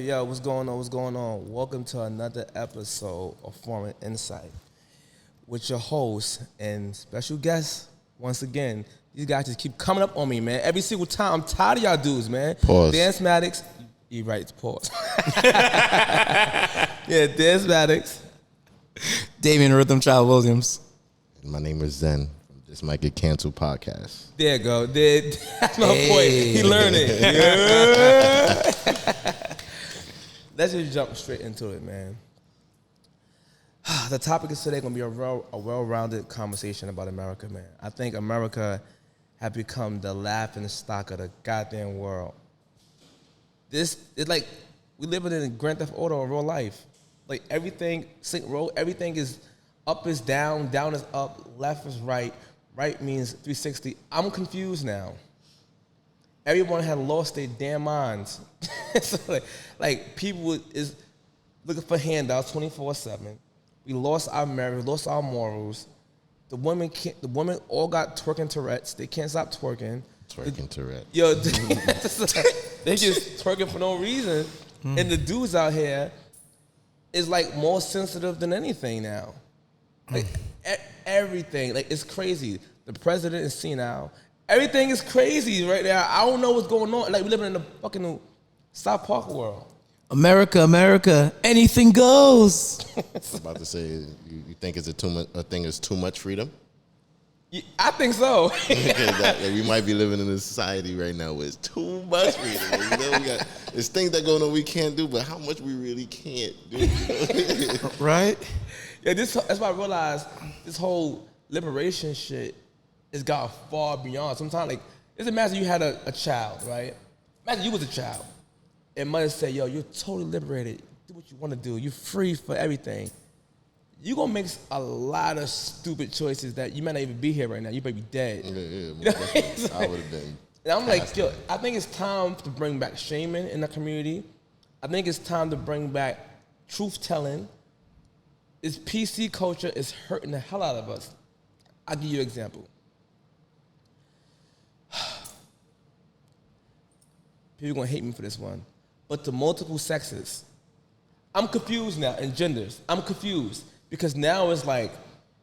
Yo, what's going on? What's going on? Welcome to another episode of Foreign Insight with your host and special guest. Once again, these guys just keep coming up on me, man. Every single time. I'm tired of y'all dudes, man. Pause. Dance Maddox. You right, pause. Yeah, Dance Maddox. Damian Rhythm Child Williams. My name is Zen from This Might Get Canceled podcast. There you go. That's my point. He learned it. Yeah. Let's just jump straight into it, man. The topic is today going to be a well-rounded conversation about America, man. I think America has become the laughing stock of the goddamn world. It's like we live in a Grand Theft Auto of real life. Like everything, Sync Road, everything is up is down is up, left is right. Right means 360. I'm confused now. Everyone had lost their damn minds. So like people is looking for handouts 24/7. We lost our marriage, lost our morals. The women all got twerking Tourette's. They can't stop twerking. Tourette. Yo, they just twerking for no reason. And the dudes out here is like more sensitive than anything now. Like everything, like it's crazy. The president is senile. Everything is crazy right now. I don't know what's going on. Like we living in the fucking South Park world. America, anything goes. I was about to say, you think a thing is too much freedom? Yeah, I think so. We might be living in a society right now where it's too much freedom. There's things that going on we can't do, but how much we really can't do. Right? Yeah, that's why I realized this whole liberation shit has got far beyond. Sometimes, like, just imagine you had a child, right? Imagine you was a child. And mother said, yo, you're totally liberated. Do what you want to do. You're free for everything. You're going to make a lot of stupid choices that you might not even be here right now. You might be dead. Yeah, I would have been. And I'm like, yo, I think it's time to bring back shaming in the community. I think it's time to bring back truth-telling. This PC culture is hurting the hell out of us. I'll give you an example. People are going to hate me for this one. But the multiple sexes, I'm confused now, and genders. I'm confused because now it's like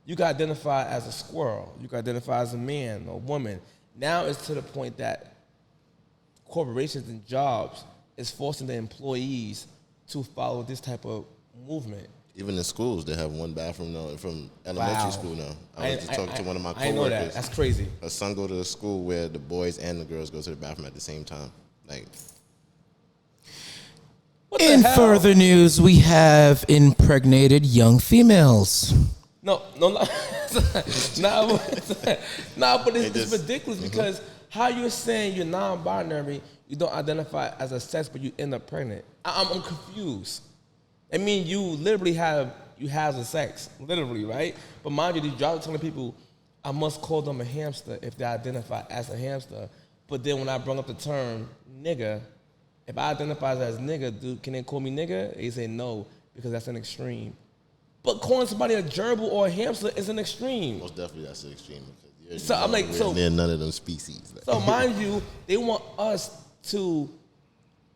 you can identify as a squirrel. You can identify as a man or woman. Now it's to the point that corporations and jobs is forcing their employees to follow this type of movement. Even in schools, they have one bathroom now from elementary school now. I was just talking to one of my coworkers. I know that. That's crazy. Her son go to a school where the boys and the girls go to the bathroom at the same time. Like, In further news, we have impregnated young females. No, but it's ridiculous because how you're saying you're non-binary, you don't identify as a sex, but you end up pregnant. I'm confused. I mean, you literally have a sex, literally, right? But mind you, these jobs are telling people, I must call them a hamster if they identify as a hamster. But then when I bring up the term nigga, if I identify as nigga, dude, can they call me nigga? They say no, because that's an extreme. But calling somebody a gerbil or a hamster is an extreme. most definitely that's the extreme. So I'm like, they're none of them species. So mind you, they want us to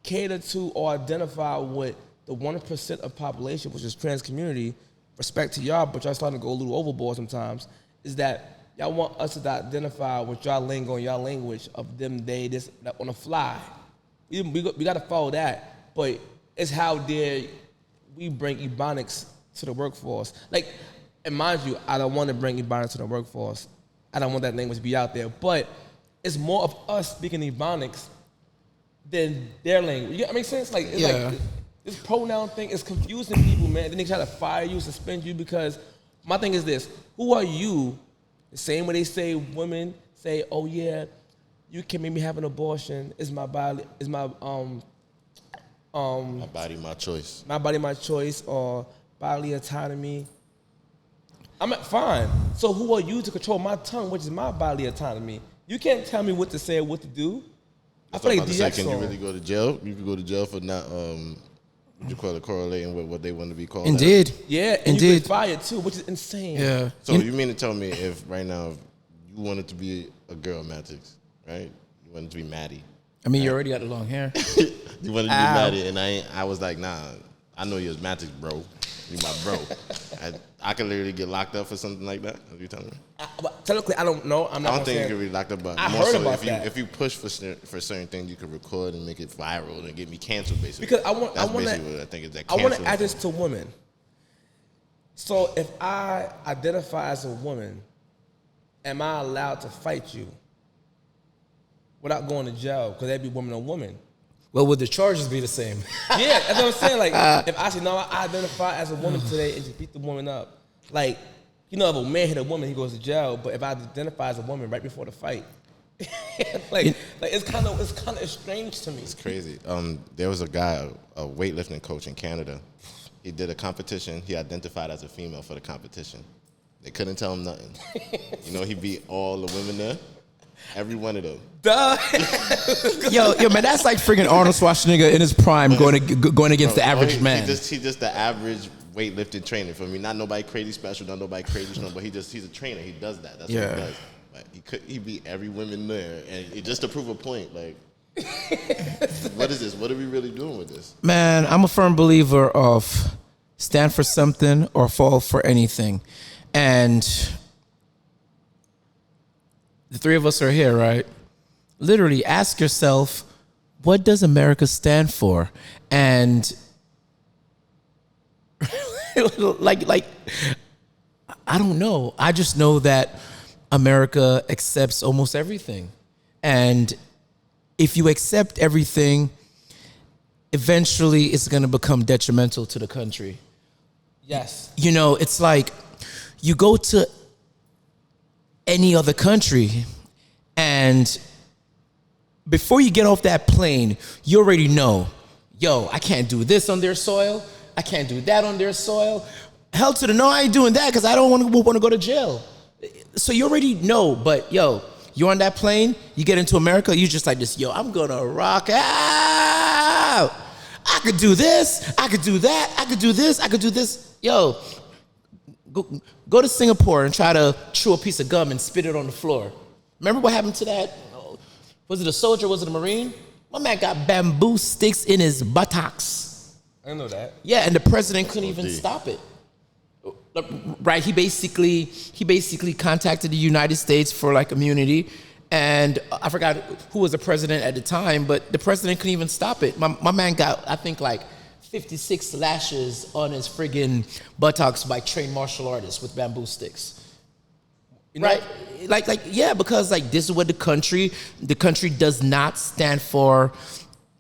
cater to or identify with the 1% of population, which is trans community. Respect to y'all, but y'all starting to go a little overboard sometimes. Is that y'all want us to identify with y'all lingo and y'all language of them, they, this, that on the fly. We got to follow that, but it's how dare we bring Ebonics to the workforce. Like, and mind you, I don't want to bring Ebonics to the workforce. I don't want that language to be out there, but it's more of us speaking Ebonics than their language. You get what makes sense? Like, it's like this pronoun thing is confusing people, man. Then they try to fire you, suspend you, because my thing is this: who are you? The same way they say women say, "Oh yeah, you can make me have an abortion. It's my body. It's my my body, my choice. My body, my choice, or bodily autonomy." I'm fine. So who are you to control my tongue, which is my bodily autonomy? You can't tell me what to say or what to do. I feel like DX. Can you really go to jail? You could go to jail for not what you call it, correlating with what they want to be called. Indeed. Yeah, and you get fired too, which is insane. Yeah. So you mean to tell me if right now if you wanted to be a girl, Matix, right? You wanted to be Maddie. I mean, you already got the long hair. You wanted to be married, and I was like, nah. I know you're asthmatic, bro. You my bro. I could literally get locked up for something like that. Are you telling me? But technically, I don't know. I'm not. I don't think you could be locked up, but I more heard so about if that. if you push for certain things, you could record and make it viral and get me canceled, basically. Because That's basically what I think is that. I want to canceling add this thing. to women. So if I identify as a woman, am I allowed to fight you without going to jail? Because that'd be woman on woman. Well, would the charges be the same? Yeah, that's what I'm saying. Like, if I say, no, I identify as a woman today and just beat the woman up. Like, if a man hit a woman, he goes to jail. But if I identify as a woman right before the fight, like it's kind of strange to me. It's crazy. There was a guy, a weightlifting coach in Canada. He did a competition. He identified as a female for the competition. They couldn't tell him nothing. He beat all the women there. Every one of them. Duh. yo, man, that's like freaking Arnold Schwarzenegger in his prime going against the average man. He's just the average weightlifting trainer for me. Not nobody crazy special, not nobody crazy strong, but he's a trainer. He does that. That's what he does. Like, he beat every woman there, and just to prove a point. Like, what is this? What are we really doing with this? Man, I'm a firm believer of stand for something or fall for anything, and the three of us are here, right? Literally ask yourself, what does America stand for? And like, I don't know. I just know that America accepts almost everything. And if you accept everything, eventually it's going to become detrimental to the country. Yes. It's like you go to any other country, and before you get off that plane, you already know, I can't do this on their soil. I can't do that on their soil. Hell to the no, I ain't doing that because I don't want to go to jail. So you already know, but you're on that plane, you get into America, you just like this, I'm gonna rock out. I could do this, I could do that, I could do this, I could do this. Go to Singapore and try to chew a piece of gum and spit it on the floor. Remember what happened to that? Was it a soldier? Was it a Marine? My man got bamboo sticks in his buttocks. I didn't know that. Yeah, and the president couldn't even stop it. Right? He basically contacted the United States for like immunity, and I forgot who was the president at the time, but the president couldn't even stop it. My man got, I think, like 56 lashes on his friggin' buttocks by trained martial artists with bamboo sticks. Right? Yeah, because like this is what the country does not stand for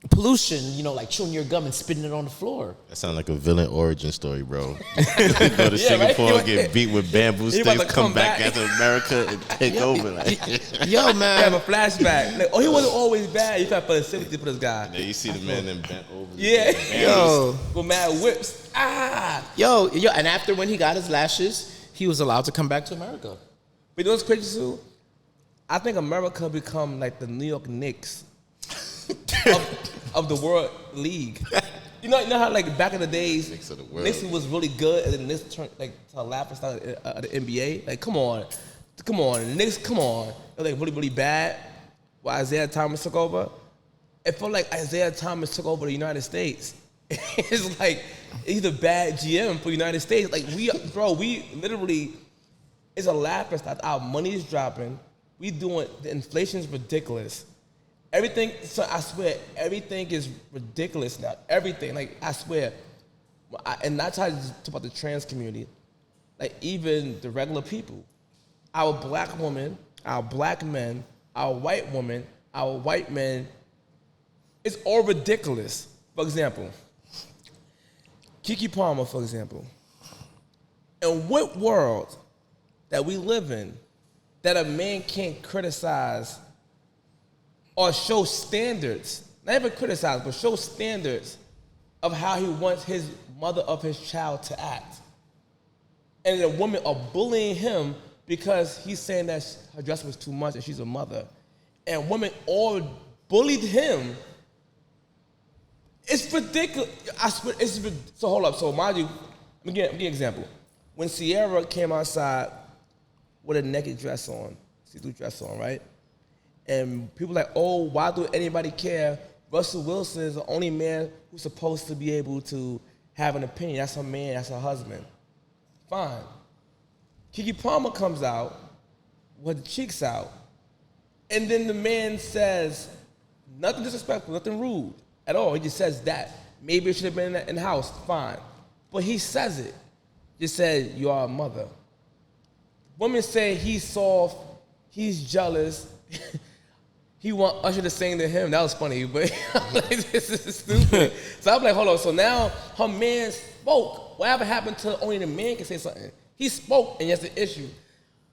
pollution, like chewing your gum and spitting it on the floor. That sounds like a villain origin story, bro. Go to Singapore, right? get beat with bamboo sticks, come back back. after America and take over. Yo, man. I have a flashback. Like, he wasn't always bad. You tried to put sympathy for this guy. Yeah, you see the man then bent over. Yeah. Yo. With mad whips. Yo, and after when he got his lashes, he was allowed to come back to America. But what's crazy too? I think America become like the New York Knicks of the World League. You know how like back in the days, Knicks was really good, and then Knicks turned like to a laughing stock of the NBA. Like, come on, Knicks, come on. They're like really, really bad. While Isaiah Thomas took over, it felt like Isaiah Thomas took over the United States. It's like he's a bad GM for the United States. Like we literally. It's a laughing stock. Our money is dropping. The inflation is ridiculous. Everything, so I swear, everything is ridiculous now. Everything, like I swear. And not trying to talk about the trans community, like even the regular people. Our black women, our black men, our white women, our white men, it's all ridiculous. For example, Keke Palmer, for example. In what world that we live in, that a man can't criticize or show standards, not even criticize, but show standards of how he wants his mother of his child to act. And the women are bullying him because he's saying that her dress was too much and she's a mother. And women all bullied him. It's ridiculous. I swear, so hold up. So mind you, let me give you an example. When Sierra came outside with a naked dress on, see-through dress on, right? And people like, oh, why do anybody care? Russell Wilson is the only man who's supposed to be able to have an opinion. That's her man, that's her husband. Fine. Keke Palmer comes out with the cheeks out, and then the man says nothing disrespectful, nothing rude at all. He just says that. Maybe it should have been in the house, fine. But he says it. Just said, you are a mother. Women say he's soft, he's jealous. He want Usher to sing to him. That was funny, but I'm like, this is stupid. So I'm like, hold on. So now her man spoke. Whatever happened to only the man can say something? He spoke, and that's the issue.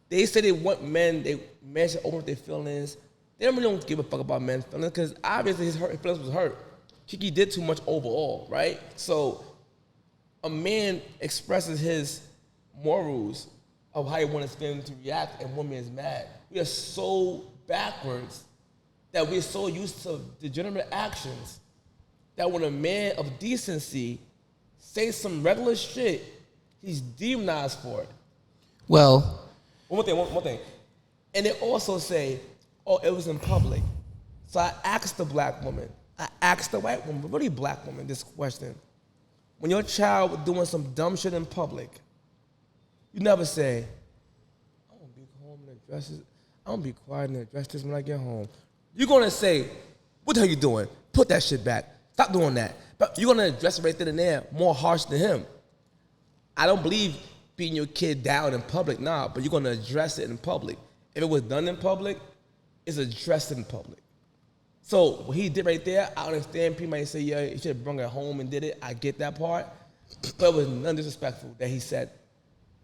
They say they want men should open up their feelings. They really don't give a fuck about men's feelings because obviously his feelings was hurt. Keke did too much overall, right? So a man expresses his morals of how he wants him to react, and woman is mad. We are so backwards that we're so used to degenerate actions that when a man of decency says some regular shit, he's demonized for it. Well, One more thing. And they also say, oh, it was in public. So I asked the black woman, I asked the white woman, but really black woman, this question. When your child was doing some dumb shit in public, you never say, I'm gonna be home and address this. I'm gonna be quiet and address this when I get home. You're gonna say, what the hell you doing? Put that shit back. Stop doing that. But you're gonna address it right then and there, more harsh than him. I don't believe beating your kid down in public, nah, but you're gonna address it in public. If it was done in public, it's addressed in public. So what he did right there, I understand people might say, yeah, he should have brought it home and did it. I get that part. But it was none disrespectful that he said.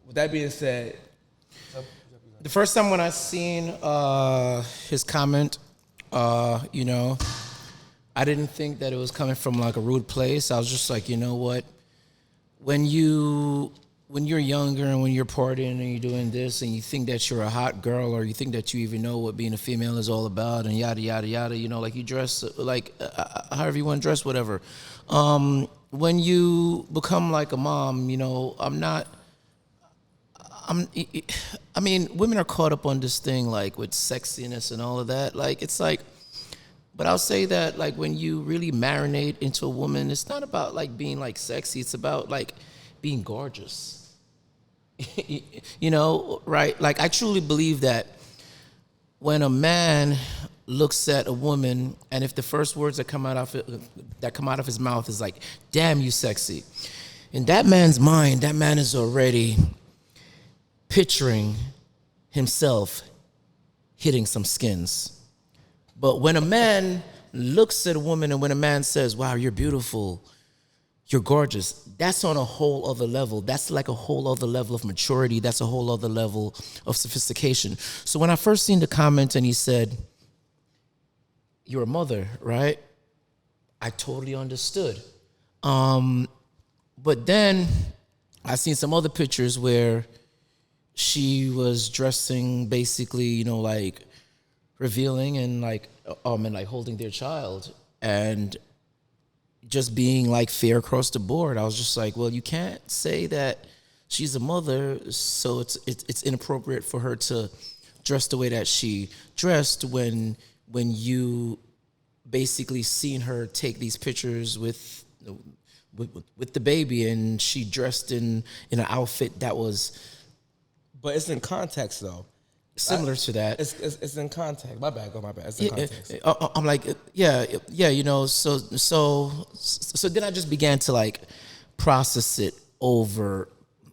With that being said, the first time when I seen his comment, you know, I didn't think that it was coming from like a rude place. I was just like, you know what? When you're younger and when you're partying and you're doing this and you think that you're a hot girl or you think that you even know what being a female is all about and yada, yada, yada, you know, like you dress like however you want to dress, whatever. When you become like a mom, you know, I mean, women are caught up on this thing like with sexiness and all of that. Like, it's like, but I'll say that like when you really marinate into a woman, it's not about like being like sexy. It's about like being gorgeous. You know, right? Like I truly believe that when a man looks at a woman, and if the first words that come out of his mouth is like, "Damn, you sexy," in that man's mind, that man is already picturing himself hitting some skins. But when a man looks at a woman and when a man says, "Wow, you're beautiful, you're gorgeous," that's on a whole other level. That's like a whole other level of maturity. That's a whole other level of sophistication. So when I first seen the comment and he said, "You're a mother," right? I totally understood. But then I seen some other pictures where she was dressing basically, you know, like revealing and like holding their child and just being like fair across the board. I was just like, well, you can't say that she's a mother, so it's inappropriate for her to dress the way that she dressed when you basically seen her take these pictures with the baby and she dressed in an outfit that was. But it's in context though. Similar to that. It's in context. My bad. It's in context. I'm like, yeah, you know. So then I just began to like process it over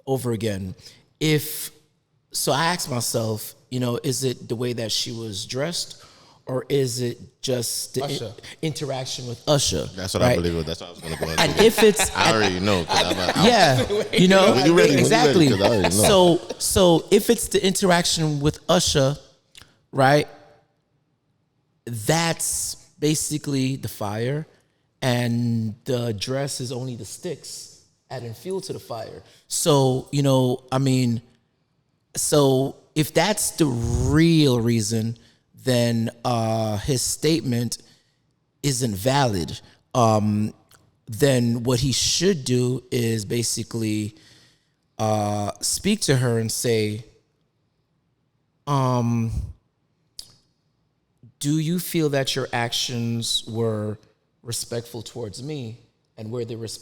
again. So I asked myself, you know, is it the way that she was dressed, or is it just the interaction with Usher? That's what I believe. That's what I was going to go ahead and if it's, I already know. You know, when you ready, exactly. When you ready, 'cause I already know. So if it's the interaction with Usher, right? That's basically the fire, and the dress is only the sticks adding fuel to the fire. So, you know, I mean, so if that's the real reason, then his statement isn't valid. Then what he should do is basically speak to her and say, do you feel that your actions were respectful towards me? And were they respectful